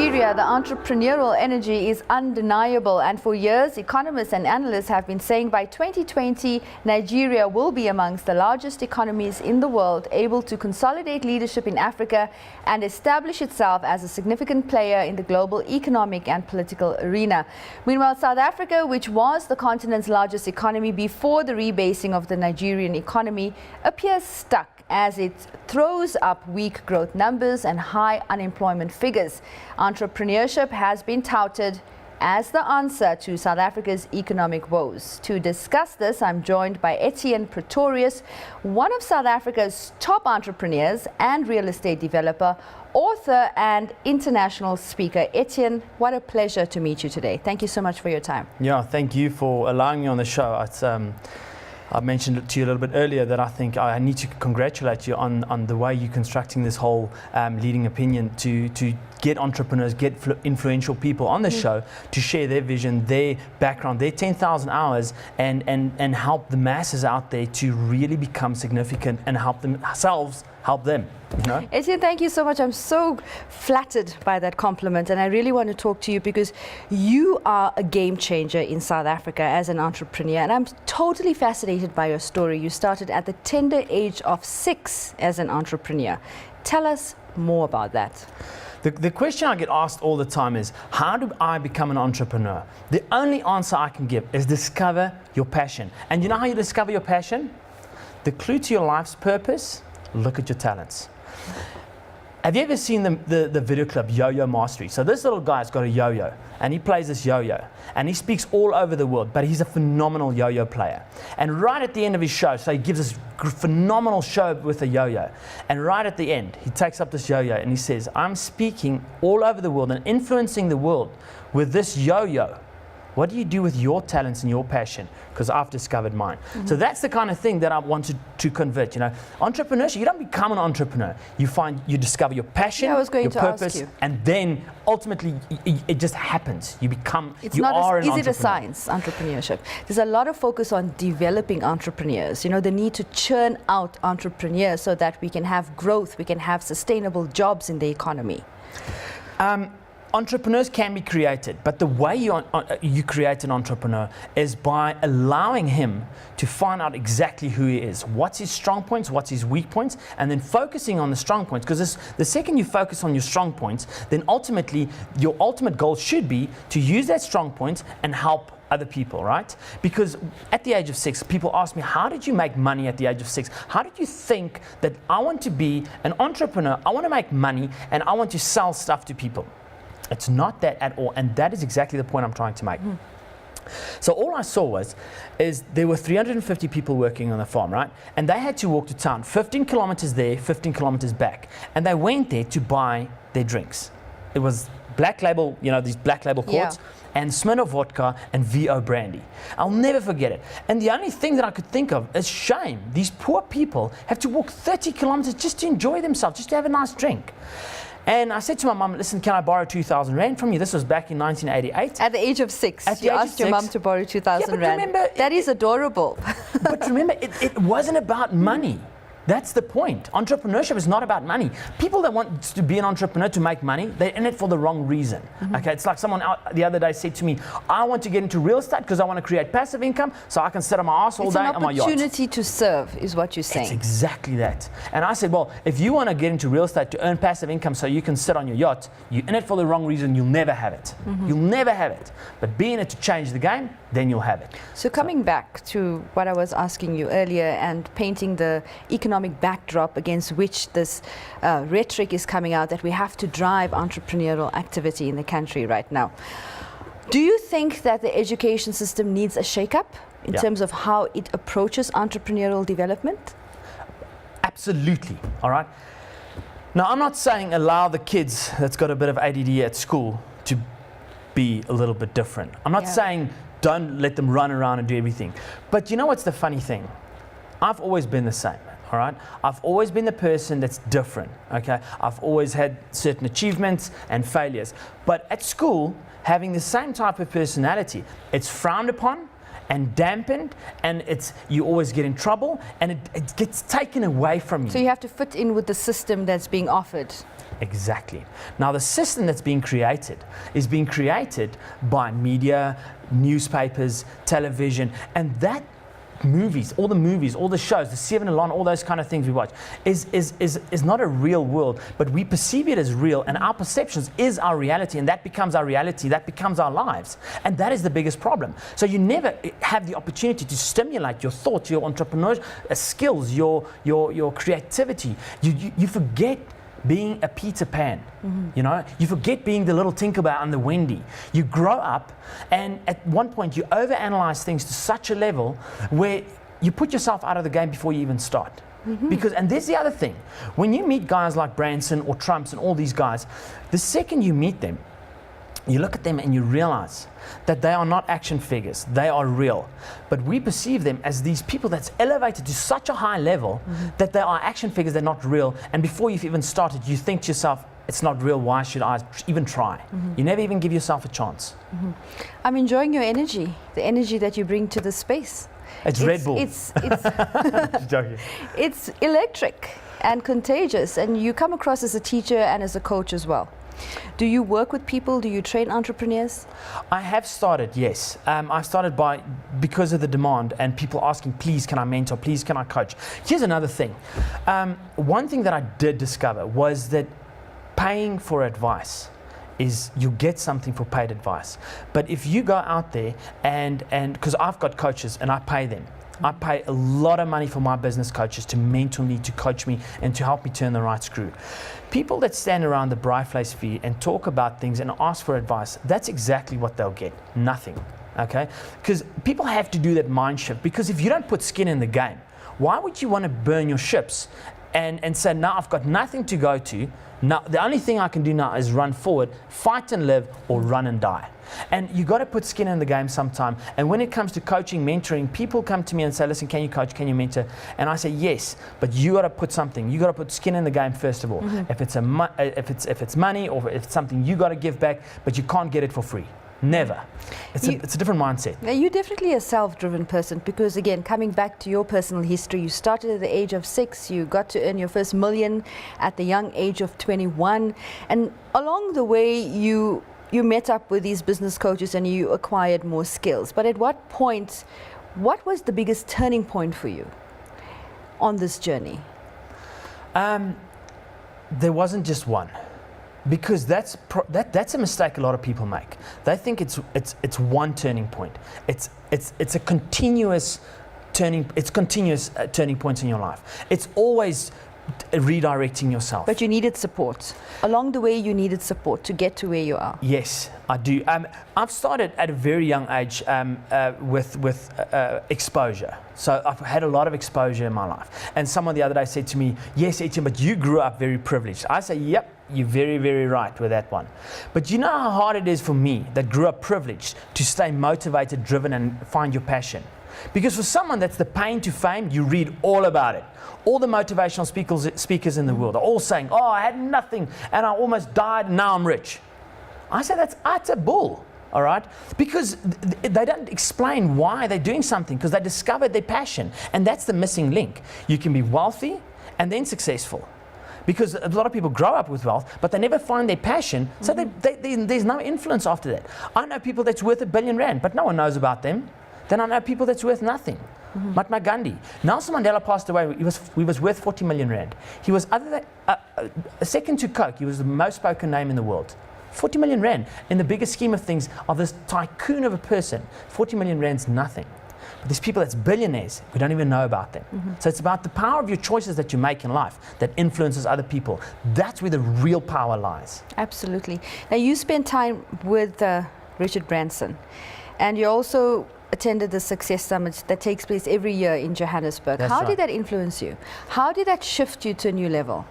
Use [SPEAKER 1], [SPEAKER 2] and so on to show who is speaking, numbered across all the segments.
[SPEAKER 1] Nigeria, the entrepreneurial energy is undeniable, and for years economists and analysts have been saying by 2020 Nigeria will be amongst the largest economies in the world, able to consolidate leadership in Africa and establish itself as a significant player in the global economic and political arena. Meanwhile, South Africa, which was the continent's largest economy before the rebasing of the Nigerian economy, appears stuck as it throws up weak growth numbers and high unemployment figures. Entrepreneurship has been touted as the answer to South Africa's economic woes. To discuss this, I'm joined by Ettiene Pretorius, one of South Africa's top entrepreneurs and real estate developer, author and international speaker. Ettiene, what a pleasure to meet you today. Thank you so much for your time.
[SPEAKER 2] Yeah, thank you for allowing me on the show. I mentioned it to you a little bit earlier that I think I need to congratulate you on the way you're constructing this whole leading opinion to get entrepreneurs, get influential people on the show to share their vision, their background, their 10,000 hours and help the masses out there to really become significant and help themselves help them. You know?
[SPEAKER 1] Ettiene, thank you so much. I'm so flattered by that compliment, and I really want to talk to you because you are a game changer in South Africa as an entrepreneur, and I'm totally fascinated by your story. You started at the tender age of 6 as an entrepreneur. Tell us more about that.
[SPEAKER 2] The question I get asked all the time is, how do I become an entrepreneur? The only answer I can give is discover your passion. And you know how you discover your passion? The clue to your life's purpose? Look at your talents. Have you ever seen the video clip Yo-Yo Mastery? So this little guy's got a yo-yo and he plays this yo-yo and he speaks all over the world, but he's a phenomenal yo-yo player. And right at the end of his show, so he gives this phenomenal show with a yo-yo, and right at the end he takes up this yo-yo and he says, I'm speaking all over the world and influencing the world with this yo-yo. What do you do with your talents and your passion? Because I've discovered mine. So that's the kind of thing that I wanted to convert. You know, entrepreneurship, you don't become an entrepreneur. You discover your passion, your purpose, and then ultimately it just happens. You become, you are an entrepreneur. It's not as easy as science,
[SPEAKER 1] entrepreneurship. There's a lot of focus on developing entrepreneurs. You know, the need to churn out entrepreneurs so that we can have growth, we can have sustainable jobs in the economy.
[SPEAKER 2] Entrepreneurs can be created, but the way you create an entrepreneur is by allowing him to find out exactly who he is, what's his strong points, what's his weak points, and then focusing on the strong points. Because the second you focus on your strong points, then ultimately your ultimate goal should be to use that strong points and help other people, right? Because at the age of 6, people ask me, how did you make money at the age of 6? How did you think that I want to be an entrepreneur, I want to make money, and I want to sell stuff to people? It's not that at all, and that is exactly the point I'm trying to make. So all I saw is there were 350 people working on the farm, right? And they had to walk to town, 15 kilometers there, 15 kilometers back. And they went there to buy their drinks. It was black label, you know, these black label quarts, and Smirnoff vodka and VO brandy. I'll never forget it. And the only thing that I could think of is shame. These poor people have to walk 30 kilometers just to enjoy themselves, just to have a nice drink. And I said to my mum, listen, can I borrow 2,000 Rand from you? This was back in 1988.
[SPEAKER 1] At the age of 6, you asked your mum to borrow 2,000 Rand. Remember, that is adorable.
[SPEAKER 2] But remember, it wasn't about money. That's the point. Entrepreneurship is not about money. People that want to be an entrepreneur to make money, they're in it for the wrong reason. Okay, it's like someone out the other day said to me, I want to get into real estate because I want to create passive income so I can sit on my ass all day on my yacht.
[SPEAKER 1] It's an opportunity to serve is what you're saying.
[SPEAKER 2] It's exactly that. And I said, well, if you want to get into real estate to earn passive income so you can sit on your yacht, you're in it for the wrong reason, you'll never have it. You'll never have it. But be in it to change the game, then you'll have it.
[SPEAKER 1] So coming back to what I was asking you earlier and painting the economic backdrop against which this rhetoric is coming out that we have to drive entrepreneurial activity in the country right now. Do you think that the education system needs a shake-up in terms of how it approaches entrepreneurial development?
[SPEAKER 2] Absolutely, all right? Now, I'm not saying allow the kids that's got a bit of ADD at school to be a little bit different. I'm not saying don't let them run around and do everything. But you know what's the funny thing? I've always been the same. All right, I've always been the person that's different. Okay, I've always had certain achievements and failures. But at school, having the same type of personality, it's frowned upon, and dampened, and you always get in trouble, and it gets taken away from you.
[SPEAKER 1] So you have to fit in with the system that's being offered.
[SPEAKER 2] Exactly. Now the system that's being created is being created by media, newspapers, television, and that movies, all the shows, the 7-Eleven, all those kind of things we watch, is not a real world, but we perceive it as real, and our perceptions is our reality, and that becomes our reality, that becomes our lives, and that is the biggest problem. So you never have the opportunity to stimulate your thoughts, your entrepreneurial skills, your creativity. You forget being a Peter Pan, you know, you forget being the little Tinkerbell and the Wendy. You grow up, and at one point you overanalyze things to such a level where you put yourself out of the game before you even start. Because, and there's the other thing, when you meet guys like Branson or Trumps and all these guys, the second you meet them, you look at them and you realize that they are not action figures, they are real. But we perceive them as these people that's elevated to such a high level that they are action figures, they're not real. And before you've even started, you think to yourself, it's not real, why should I even try? You never even give yourself a chance.
[SPEAKER 1] I'm enjoying your energy, the energy that you bring to the space.
[SPEAKER 2] It's Red Bull.
[SPEAKER 1] It's
[SPEAKER 2] Joking.
[SPEAKER 1] It's electric and contagious, and you come across as a teacher and as a coach as well. Do you work with people? Do you train entrepreneurs?
[SPEAKER 2] I have started, yes. I started because of the demand and people asking, please can I mentor, please can I coach. Here's another thing. One thing that I did discover was that paying for advice is you get something for paid advice. But if you go out there and because I've got coaches and I pay them. I pay a lot of money for my business coaches to mentor me, to coach me, and to help me turn the right screw. People that stand around the Brightflace feed and talk about things and ask for advice, that's exactly what they'll get. Nothing. Okay? Because people have to do that mind shift. Because if you don't put skin in the game, why would you want to burn your ships and say, now I've got nothing to go to. Now, the only thing I can do now is run forward, fight and live, or run and die. And you got to put skin in the game sometime. And when it comes to coaching, mentoring, people come to me and say, listen, can you coach, can you mentor? And I say, yes, but you got to put something. You got to put skin in the game first of all. If it's money or if it's something you got to give back, but you can't get it for free. Never. It's a different mindset.
[SPEAKER 1] Now, you're definitely a self-driven person because, again, coming back to your personal history, you started at the age of 6, you got to earn your first million at the young age of 21, and along the way you met up with these business coaches and you acquired more skills. But at what point, what was the biggest turning point for you on this journey?
[SPEAKER 2] There wasn't just one. Because that's a mistake a lot of people make. They think it's one turning point. It's a continuous turning points in your life. It's always redirecting yourself.
[SPEAKER 1] But you needed support. Along the way, you needed support to get to where you are.
[SPEAKER 2] Yes, I do. I've started at a very young age with exposure. So I've had a lot of exposure in my life. And someone the other day said to me, yes, Ettiene, but you grew up very privileged. I say, yep. You're very, very right with that one. But you know how hard it is for me that grew up privileged to stay motivated, driven, and find your passion. Because for someone that's the pain to fame, you read all about it. All the motivational speakers in the world are all saying, oh, I had nothing and I almost died and now I'm rich. I say that's utter bull. All right? Because they don't explain why they're doing something, because they discovered their passion. And that's the missing link. You can be wealthy and then successful. Because a lot of people grow up with wealth, but they never find their passion, so there's no influence after that. I know people that's worth R1 billion, but no one knows about them. Then I know people that's worth nothing. Mahatma Gandhi. Nelson Mandela passed away, he was worth 40 million rand. He was, other than, second to Coke, he was the most spoken name in the world. 40 million rand. In the bigger scheme of things, of this tycoon of a person, 40 million rand's nothing. But there's people that's billionaires, we don't even know about them. So it's about the power of your choices that you make in life that influences other people. That's where the real power lies.
[SPEAKER 1] Absolutely. Now, you spent time with Richard Branson, and you also attended the Success Summit that takes place every year in Johannesburg. How did that influence you? How did that shift you to a new level?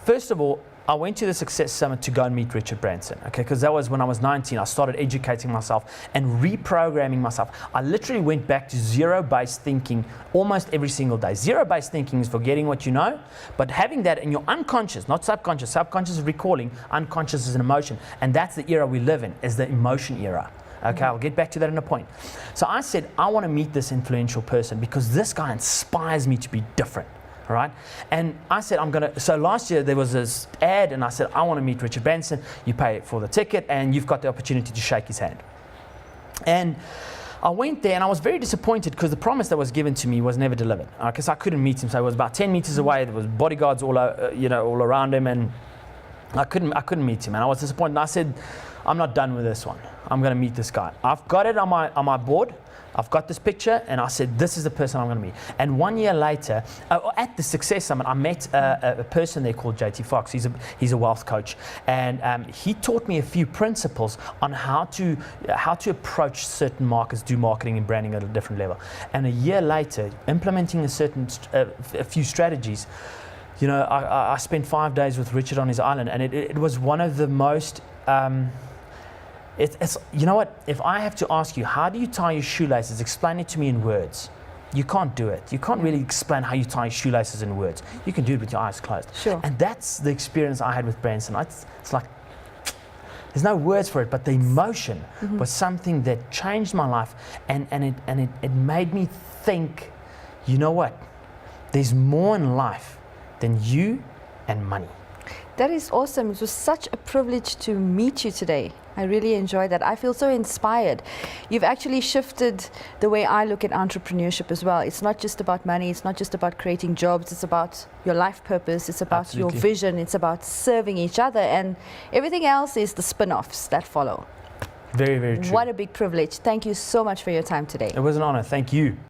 [SPEAKER 2] First of all, I went to the Success Summit to go and meet Richard Branson, okay? Because that was when I was 19. I started educating myself and reprogramming myself. I literally went back to zero-based thinking almost every single day. Zero-based thinking is forgetting what you know, but having that in your unconscious, not subconscious. Subconscious is recalling, unconscious is an emotion. And that's the era we live in, is the emotion era. Okay, I'll get back to that in a point. So I said, I want to meet this influential person because this guy inspires me to be different. All right, and I said so last year there was this ad, and I said I want to meet Richard Branson. You pay for the ticket, and you've got the opportunity to shake his hand. And I went there, and I was very disappointed because the promise that was given to me was never delivered. Because I couldn't meet him, so I was about 10 meters away. There was bodyguards all around him, and I couldn't meet him, and I was disappointed. And I said, I'm not done with this one. I'm going to meet this guy. I've got it on my board. I've got this picture, and I said, this is the person I'm going to meet. And 1 year later, at the Success Summit, I met a person there called JT Fox. He's a wealth coach, and he taught me a few principles on how to approach certain markets, do marketing and branding at a different level. And a year later, implementing a few strategies, I spent 5 days with Richard on his island, and it was one of the most you know what? If I have to ask you, how do you tie your shoelaces? Explain it to me in words. You can't do it. You can't really explain how you tie your shoelaces in words. You can do it with your eyes closed.
[SPEAKER 1] Sure.
[SPEAKER 2] And that's the experience I had with Branson. It's like, there's no words for it, but the emotion was something that changed my life, and it made me think, you know what? There's more in life than you and money.
[SPEAKER 1] That is awesome. It was such a privilege to meet you today. I really enjoyed that. I feel so inspired. You've actually shifted the way I look at entrepreneurship as well. It's not just about money. It's not just about creating jobs. It's about your life purpose. It's about your vision. It's about serving each other. And everything else is the spin-offs that follow.
[SPEAKER 2] Very, very true.
[SPEAKER 1] What a big privilege. Thank you so much for your time today.
[SPEAKER 2] It was an honor. Thank you.